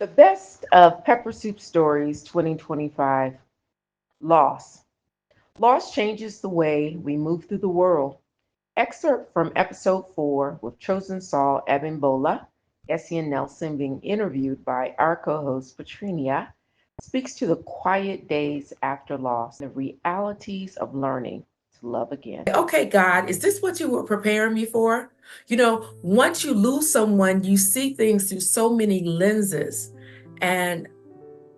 The best of Peppersoup Stories 2025. Loss. Loss changes the way we move through the world. Excerpt from episode 4 with chosen Saul Abimbola, Essien-Nelson being interviewed by our co-host Patrinia, speaks to the quiet days after loss, the realities of learning to love again. Okay, God, is this what you were preparing me for? Once you lose someone, you see things through so many lenses. And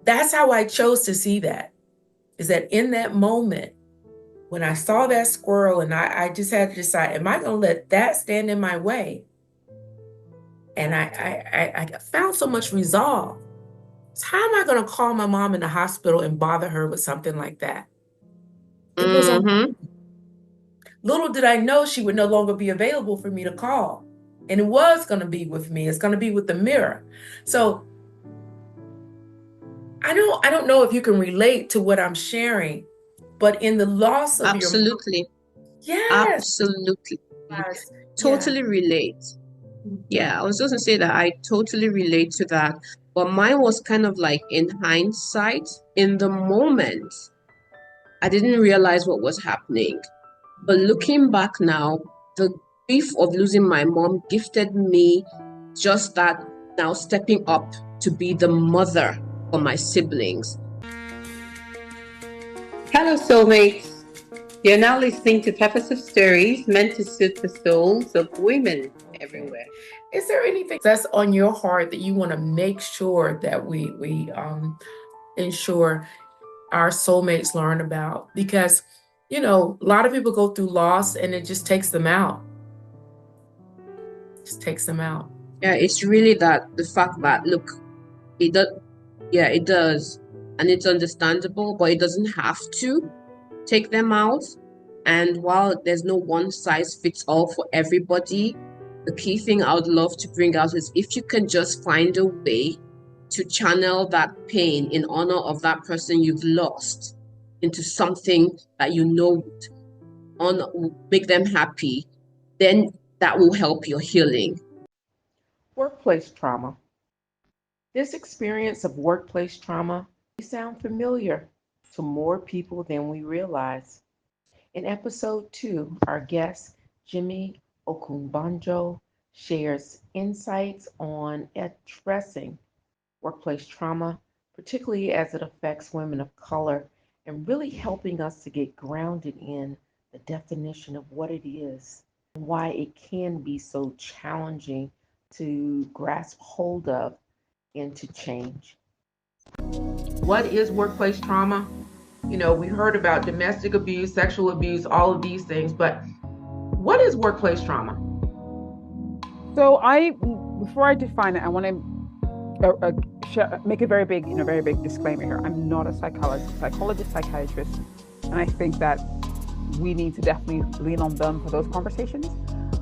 that's how I chose to see that, is that in that moment, when I saw that squirrel and I just had to decide, am I going to let that stand in my way? And I found so much resolve. So how am I going to call my mom in the hospital and bother her with something like that? It was on. Little did I know she would no longer be available for me to call. And it was going to be with me. It's going to be with the mirror. So I don't know if you can relate to what I'm sharing, but in the loss of Absolutely. Yes. Absolutely. Yes. Totally relate. Yeah, I was just gonna say that I totally relate to that. But mine was kind of like in hindsight. In the moment, I didn't realize what was happening. But looking back now, the grief of losing my mom gifted me just that, now stepping up to be the mother for my siblings. Hello, soulmates. You're now listening to Peppersoup Stories, meant to soothe the souls of women everywhere. Is there anything that's on your heart that you want to make sure that we ensure our soulmates learn about? Because a lot of people go through loss and it just takes them out. Yeah, it's really that, the fact that, look, it does. Yeah, it does, and it's understandable, but it doesn't have to take them out. And while there's no one size fits all for everybody, the key thing I would love to bring out is, if you can just find a way to channel that pain in honor of that person you've lost into something that would make them happy, then that will help your healing. Workplace trauma. This experience of workplace trauma may sound familiar to more people than we realize. In episode 2, our guest, Jimi Okubanjo, shares insights on addressing workplace trauma, particularly as it affects women of color, and really helping us to get grounded in the definition of what it is and why it can be so challenging to grasp hold of and to change. What is workplace trauma? We heard about domestic abuse, sexual abuse, all of these things, but what is workplace trauma? So before I define it, I want to make a very big disclaimer here. I'm not a psychologist, psychiatrist, and I think that we need to definitely lean on them for those conversations.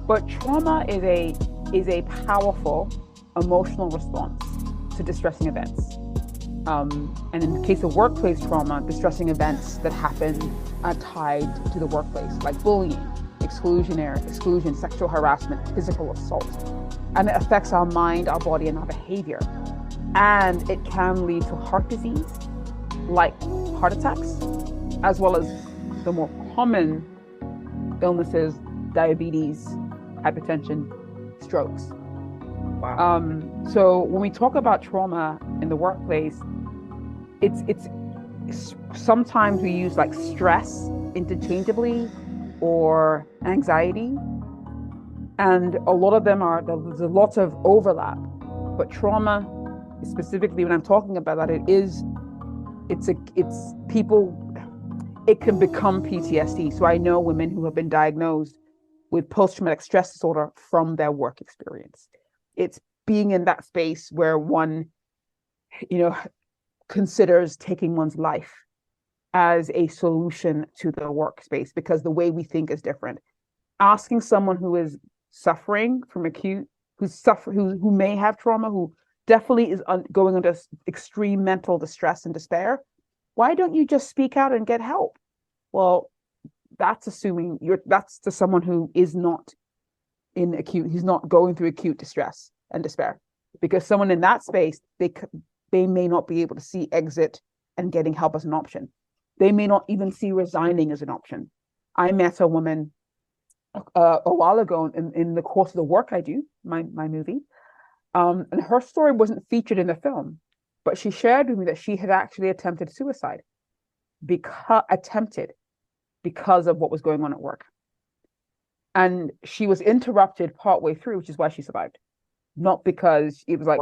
But trauma is a powerful emotional response to distressing events. And in the case of workplace trauma, distressing events that happen are tied to the workplace, like bullying, exclusion, sexual harassment, physical assault. And it affects our mind, our body, and our behavior. And it can lead to heart disease, like heart attacks, as well as the more common illnesses, diabetes, hypertension, strokes. Wow. So when we talk about trauma in the workplace, it's sometimes we use like stress interchangeably or anxiety, and a lot of them there's a lot of overlap. But trauma, specifically when I'm talking about that, it can become PTSD. So I know women who have been diagnosed with post-traumatic stress disorder from their work experience. It's being in that space where one, considers taking one's life as a solution to the workspace, because the way we think is different. Asking someone who is suffering from acute, who may have trauma, who definitely is going under extreme mental distress and despair, why don't you just speak out and get help? Well, that's assuming that's to someone who is not he's not going through acute distress and despair. Because someone in that space, they may not be able to see exit and getting help as an option. They may not even see resigning as an option. I met a woman a while ago in the course of the work I do, my movie, and her story wasn't featured in the film, but she shared with me that she had actually attempted suicide because of what was going on at work. And she was interrupted partway through, which is why she survived. Not because it was like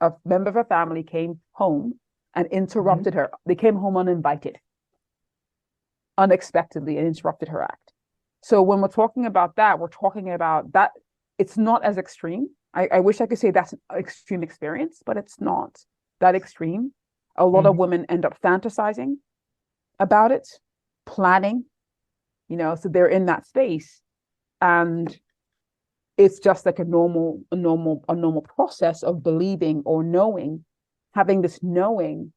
a member of her family came home and interrupted her. They came home uninvited, unexpectedly, and interrupted her act. So when we're talking about that, we're talking about that. It's not as extreme. I wish I could say that's an extreme experience, but it's not that extreme. A lot of women end up fantasizing about it, planning, so they're in that space, and it's just like a normal process of believing or knowing, having this knowing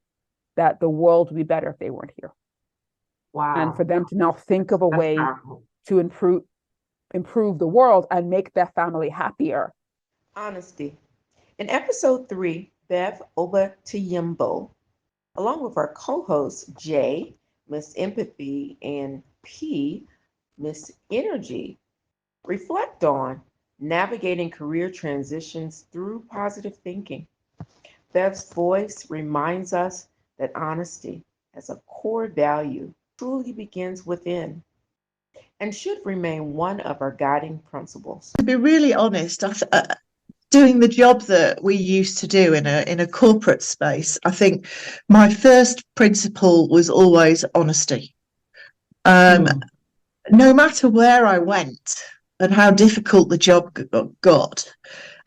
that the world would be better if they weren't here. Wow. And for them to now think of a way to improve the world and make their family happier. Honesty. In episode 3, Bev Obatoyinbo, along with our co-hosts J, Miss Empathy, and P, Miss Energy, reflect on navigating career transitions through positive thinking. Bev's voice reminds us that honesty as a core value truly begins within and should remain one of our guiding principles. To be really honest, doing the job that we used to do in a corporate space, I think my first principle was always honesty. No matter where I went and how difficult the job got,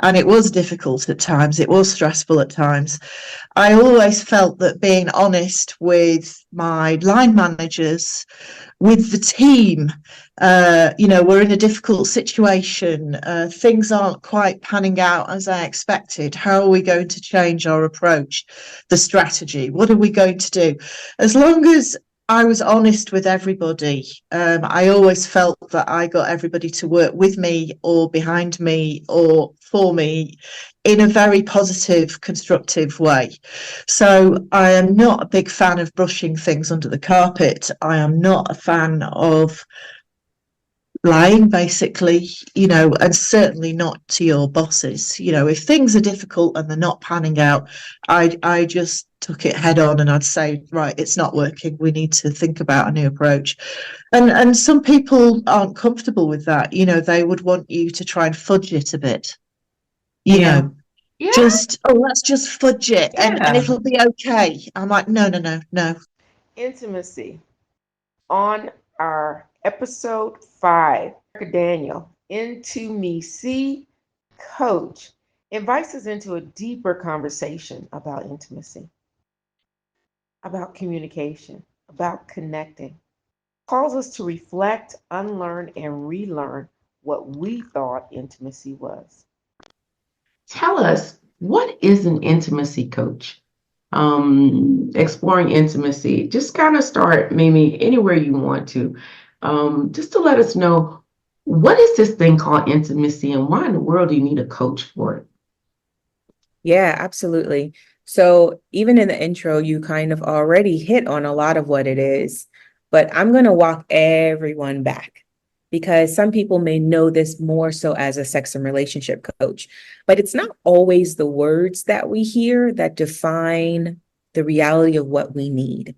and it was difficult at times, it was stressful at times, I always felt that being honest with my line managers, with the team, we're in a difficult situation, things aren't quite panning out as I expected. How are we going to change our approach, the strategy? What are we going to do? As long as I was honest with everybody, I always felt that I got everybody to work with me or behind me or for me in a very positive, constructive way. So I am not a big fan of brushing things under the carpet. I am not a fan of lying, basically, and certainly not to your bosses. If things are difficult and they're not panning out, I just took it head on and I'd say, right, it's not working. We need to think about a new approach. And some people aren't comfortable with that. They would want you to try and fudge it a bit. Yeah. Let's just fudge it and it'll be okay. I'm like, no. Intimacy. On our episode 5, Daniel, Intimacy coach, invites us into a deeper conversation about intimacy, about communication, about connecting. Calls us to reflect, unlearn, and relearn what we thought intimacy was. Tell us, what is an intimacy coach? Exploring intimacy. Just kind of start maybe anywhere you want to, just to let us know, what is this thing called intimacy and why in the world do you need a coach for it? Yeah, absolutely. So even in the intro, you kind of already hit on a lot of what it is, but I'm going to walk everyone back, because some people may know this more so as a sex and relationship coach, but it's not always the words that we hear that define the reality of what we need.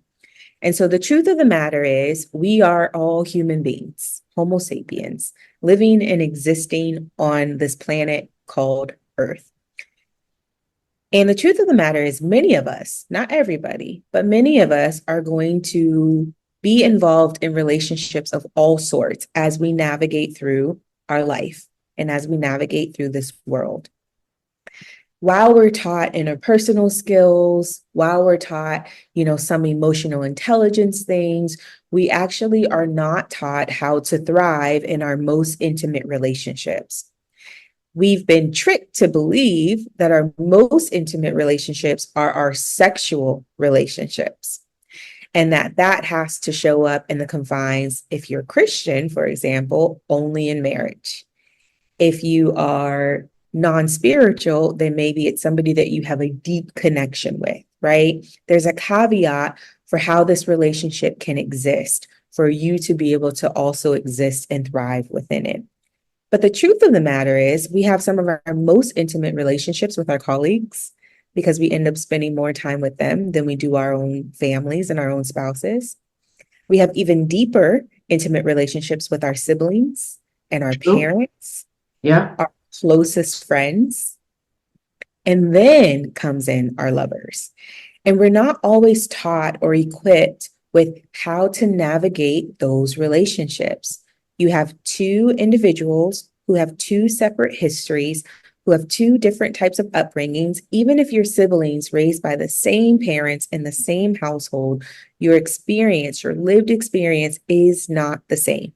And so the truth of the matter is, we are all human beings, Homo sapiens, living and existing on this planet called Earth. And the truth of the matter is, many of us, not everybody, but many of us are going to be involved in relationships of all sorts as we navigate through our life and as we navigate through this world. While we're taught interpersonal skills, while we're taught, some emotional intelligence things, we actually are not taught how to thrive in our most intimate relationships. We've been tricked to believe that our most intimate relationships are our sexual relationships, and that has to show up in the confines, if you're Christian, for example, only in marriage. If you are non-spiritual, then maybe it's somebody that you have a deep connection with, right? There's a caveat for how this relationship can exist, for you to be able to also exist and thrive within it. But the truth of the matter is, we have some of our most intimate relationships with our colleagues because we end up spending more time with them than we do our own families and our own spouses. We have even deeper intimate relationships with our siblings and our True. parents, Yeah. our closest friends, and then comes in our lovers. And we're not always taught or equipped with how to navigate those relationships. You have two individuals who have two separate histories, who have two different types of upbringings. Even if you're siblings raised by the same parents in the same household, your experience, your lived experience is not the same.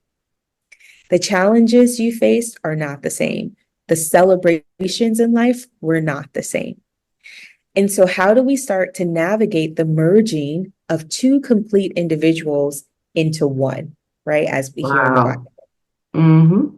The challenges you faced are not the same. The celebrations in life were not the same. And so how do we start to navigate the merging of two complete individuals into one, right? As we hear in the Bible. Wow. Mm-hmm.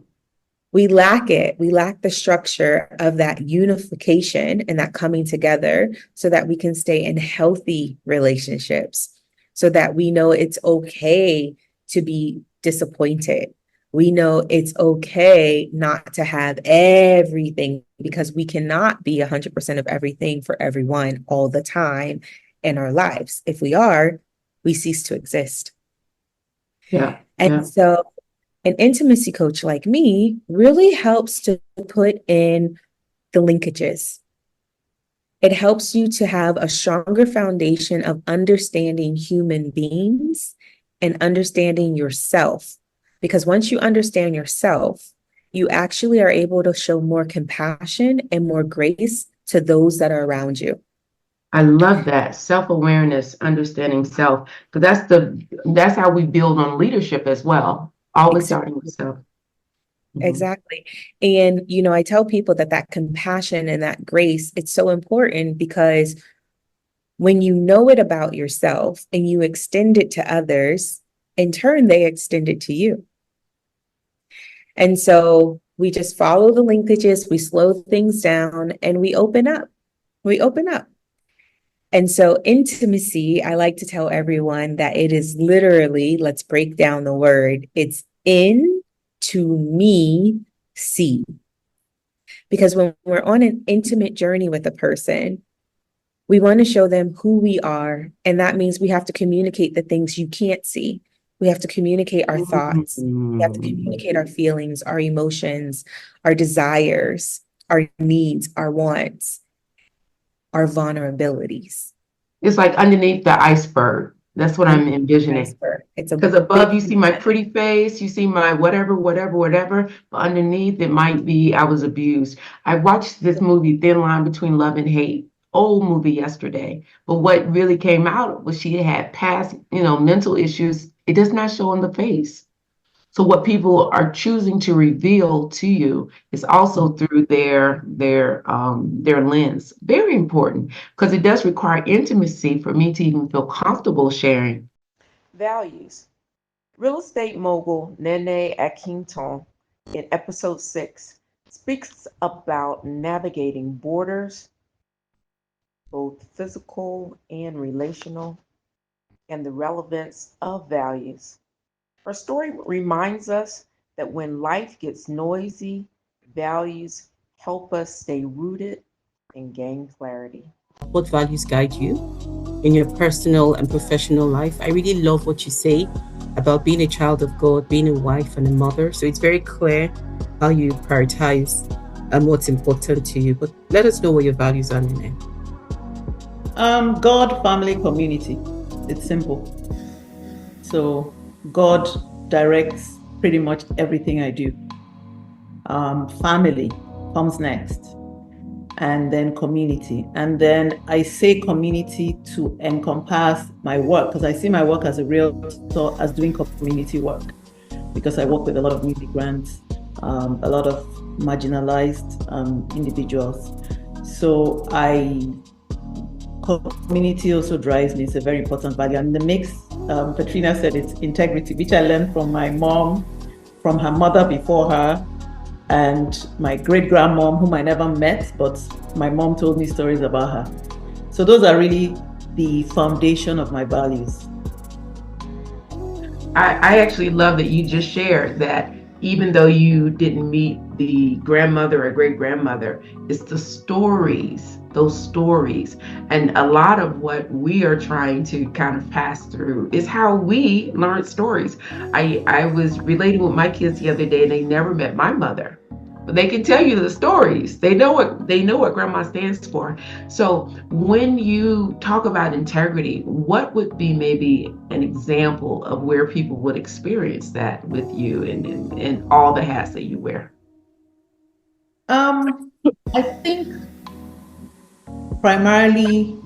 We lack it. We lack the structure of that unification and that coming together so that we can stay in healthy relationships, so that we know it's okay to be disappointed. We know it's okay not to have everything, because we cannot be 100% of everything for everyone all the time in our lives. If we are, we cease to exist. Yeah. And Yeah. so an intimacy coach like me really helps to put in the linkages. It helps you to have a stronger foundation of understanding human beings and understanding yourself. Because once you understand yourself, you actually are able to show more compassion and more grace to those that are around you. I love that. Self-awareness, understanding self, because that's how we build on leadership as well. Always starting with self. Mhm. Exactly. And, I tell people that compassion and that grace, it's so important, because when you know it about yourself and you extend it to others, in turn, they extend it to you. And so we just follow the linkages, we slow things down, and we open up. We open up. And so intimacy, I like to tell everyone that it is literally, let's break down the word, it's in to me see. Because when we're on an intimate journey with a person, we want to show them who we are. And that means we have to communicate the things you can't see. We have to communicate our thoughts. We have to communicate our feelings, our emotions, our desires, our needs, our wants, our vulnerabilities. It's like underneath the iceberg. That's what I'm envisioning. It's because above you see my pretty face, you see my whatever, but underneath it might be I was abused. I watched this movie, Thin Line Between Love and Hate, old movie yesterday. But what really came out was she had past, mental issues. It does not show on the face. So what people are choosing to reveal to you is also through their lens. Very important, because it does require intimacy for me to even feel comfortable sharing. Values. Real estate mogul Nene Akinton in episode 6 speaks about navigating borders, both physical and relational, and the relevance of values. Her story reminds us that when life gets noisy, values help us stay rooted and gain clarity. What values guide you in your personal and professional life? I really love what you say about being a child of God, being a wife and a mother. So it's very clear how you prioritize and what's important to you. But let us know what your values are, Nene. God, family, community. It's simple. So God directs pretty much everything I do. Family comes next, and then community. And then I say community to encompass my work, because I see my work as a realtor as doing community work, because I work with a lot of immigrants, a lot of marginalized individuals. So community also drives me. It's a very important value. And the mix, Katrina said, it's integrity, which I learned from my mom, from her mother before her, and my great-grandmom, whom I never met, but my mom told me stories about her. So those are really the foundation of my values. I actually love that you just shared that even though you didn't meet the grandmother or great grandmother, it's the stories, those stories. And a lot of what we are trying to kind of pass through is how we learn stories. I was relating with my kids the other day, and they never met my mother. But they can tell you the stories. They know what grandma stands for. So when you talk about integrity, what would be maybe an example of where people would experience that with you and all the hats that you wear? I think primarily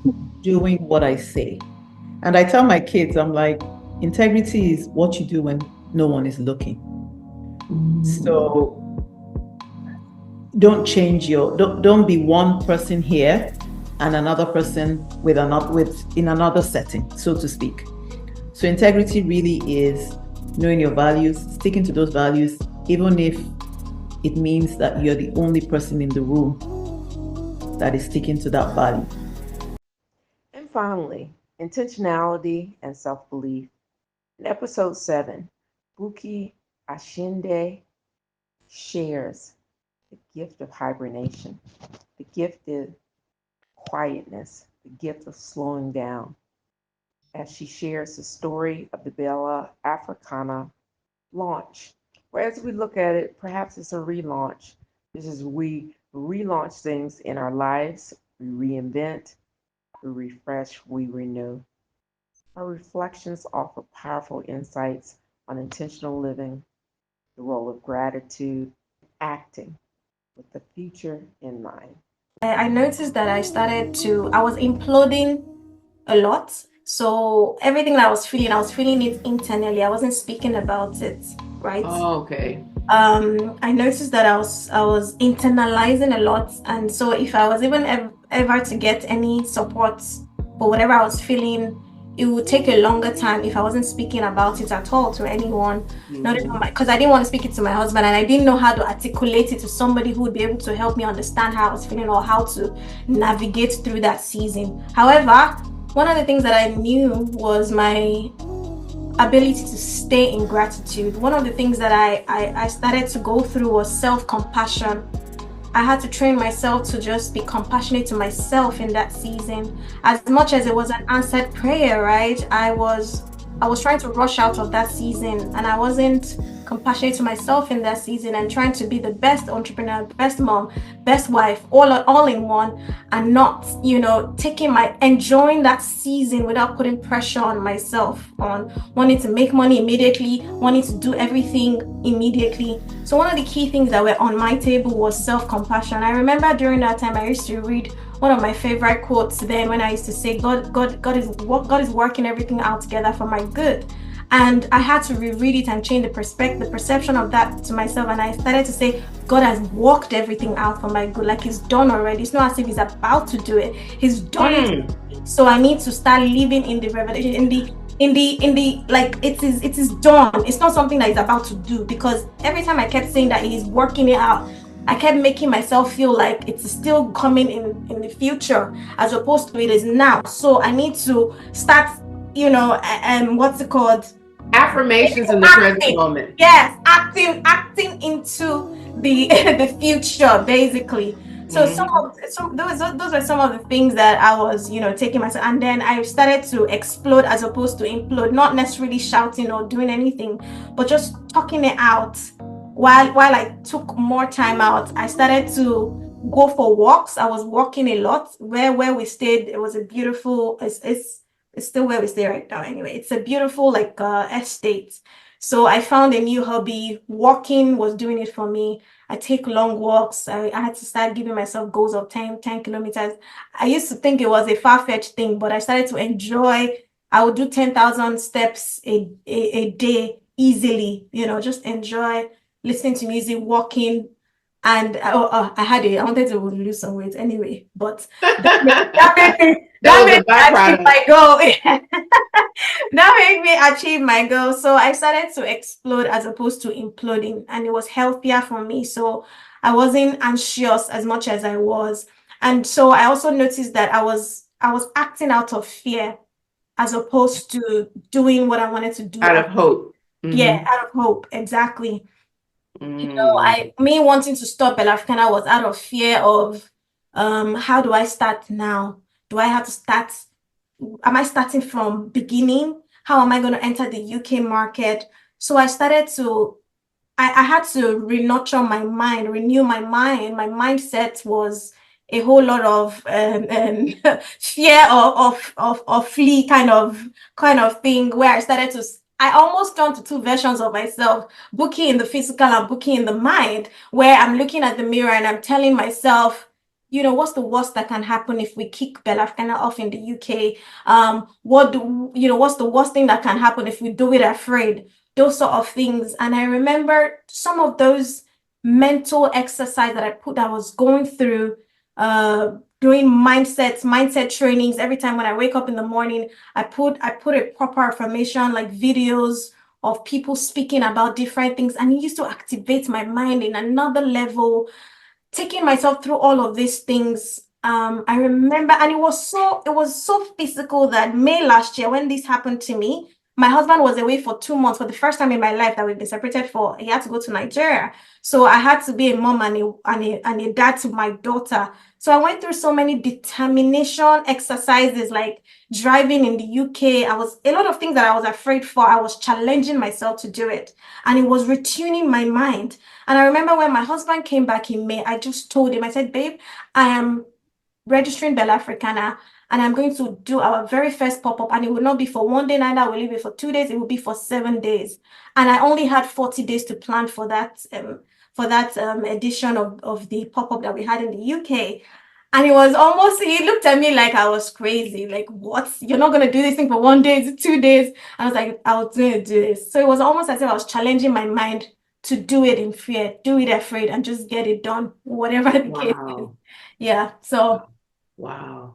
doing what I say. And I tell my kids, I'm like, integrity is what you do when no one is looking. So don't change don't be one person here and another person in another setting, so to speak. So integrity really is knowing your values, sticking to those values, even if it means that you're the only person in the room that is sticking to that value. And finally, intentionality and self belief. In episode 7, Buki Ashinde shares the gift of hibernation. The gift is quietness, the gift of slowing down, as she shares the story of the Bella Africana launch. Whereas we look at it, perhaps it's a relaunch. This is we relaunch things in our lives, we reinvent, we refresh, we renew. Our reflections offer powerful insights on intentional living, the role of gratitude, acting with the future in mind. I noticed that I was imploding a lot. So everything that I was feeling it internally. I wasn't speaking about it, right? Oh, okay. I noticed that I was internalizing a lot, and so if I was even ever to get any support for whatever I was feeling, it would take a longer time if I wasn't speaking about it at all to anyone. Not even because I didn't want to speak it to my husband, and I didn't know how to articulate it to somebody who would be able to help me understand how I was feeling or how to navigate through that season. However, one of the things that I knew was my ability to stay in gratitude. One of the things that I started to go through was self-compassion. I had to train myself to just be compassionate to myself in that season. As much as it was an answered prayer, right? I was trying to rush out of that season, and I wasn't compassionate to myself in that season and trying to be the best entrepreneur, best mom, best wife, all in one, and not, enjoying that season without putting pressure on myself, on wanting to make money immediately, wanting to do everything immediately. So one of the key things that were on my table was self-compassion. I remember during that time I used to read one of my favorite quotes then, when I used to say, God is working everything out together for my good. And I had to reread it and change the perception of that to myself. And I started to say, God has worked everything out for my good. Like, He's done already. It's not as if He's about to do it. He's done it. So I need to start living in the revelation, in the like it is done. It's not something that He's about to do, because every time I kept saying that He's working it out, I kept making myself feel like it's still coming in the future, as opposed to it is now. So I need to start, what's it called? Affirmations in the present moment. Yes, acting into the the future, basically. So those were some of the things that I was, taking myself, and then I started to explode as opposed to implode, not necessarily shouting or doing anything, but just talking it out. While I took more time out, I started to go for walks. I was walking a lot. Where we stayed, it was a beautiful. It's still where we stay right now. Anyway, it's a beautiful estate. So I found a new hobby. Walking was doing it for me. I take long walks. I had to start giving myself goals of 10 kilometers. I used to think it was a far-fetched thing, but I started to enjoy. I would do 10,000 steps a day easily, just enjoy listening to music, walking. And I wanted to lose some weight anyway, but that That that was made a me achieve byproduct. my goal. That made me achieve my goal. So I started to explode as opposed to imploding, and it was healthier for me. So I wasn't anxious as much as I was. And so I also noticed that I was acting out of fear as opposed to doing what I wanted to do. Out of hope. Yeah, Mhm. out of hope. Exactly. Mm. Me wanting to stop Bella Africana was out of fear of how do I start now? Do I have to start? Am I starting from beginning? How am I going to enter the UK market? So I started to I had to re-nurture my mind, renew my mind. My mindset was a whole lot of fear of flee kind of thing where I started to I almost turned to two versions of myself, Bookie in the physical and Bookie in the mind, where I'm looking at the mirror and I'm telling myself, what's the worst that can happen if we kick Bella Africana off in the UK? What's the worst thing that can happen if we do it afraid? Those sort of things. And I remember some of those mental exercise that I was going through, doing mindset trainings. Every time when I wake up in the morning, I put a proper affirmation, like videos of people speaking about different things, and it used to activate my mind in another level. Taking myself through all of these things, I remember, and it was so physical that May last year, when this happened to me, my husband was away for 2 months for the first time in my life that we've been separated for. He had to go to Nigeria, so I had to be a mom and a dad to my daughter. So I went through so many determination exercises, like driving in the UK. A lot of things that I was afraid for. I was challenging myself to do it, and it was retuning my mind. And I remember when my husband came back in May, I just told him, I said, babe, I am registering Bella Africana, and I'm going to do our very first pop-up, and it will not be for one day, neither will it be for 2 days, it will be for 7 days. And I only had 40 days to plan for that edition of the pop-up that we had in the UK. And he looked at me like I was crazy. Like, what? You're not going to do this thing for 1 day, 2 days? I was like, I'll do this. So it was almost as if I was challenging my mind to do it in fear, do it afraid, and just get it done, whatever the case is. Wow. Yeah. So Wow.